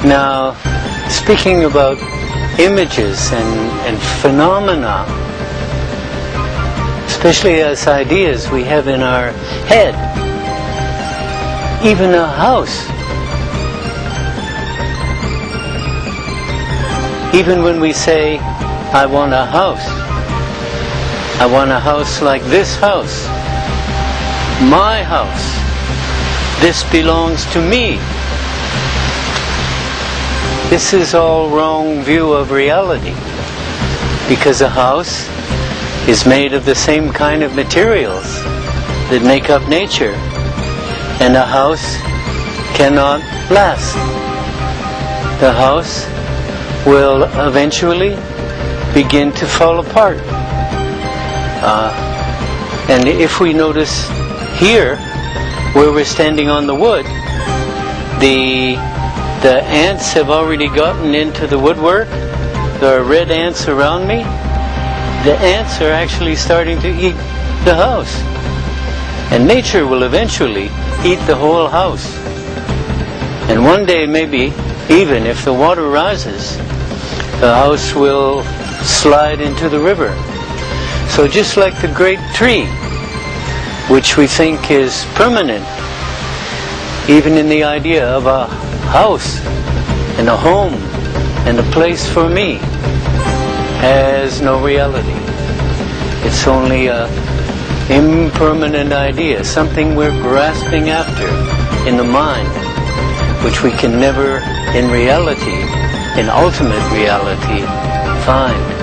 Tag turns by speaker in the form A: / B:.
A: Now, speaking about images and phenomena, especially as ideas we have in our head, even a house, even when we say, I want a house like this house, my house, this belongs to me. This is all wrong view of reality, because a house is made of the same kind of materials that make up nature, and a house cannot last. The house will eventually begin to fall apart. And if we notice here, where we're standing on the wood, the ants have already gotten into the woodwork. There are red ants around me. The ants are actually starting to eat the house. And nature will eventually eat the whole house. And one day, maybe, even if the water rises, the house will slide into the river. So just like the great tree, which we think is permanent, even in the idea of a house and a home and a place for me, has no reality. It's only an impermanent idea, something we're grasping after in the mind, which we can never in reality, in ultimate reality, find.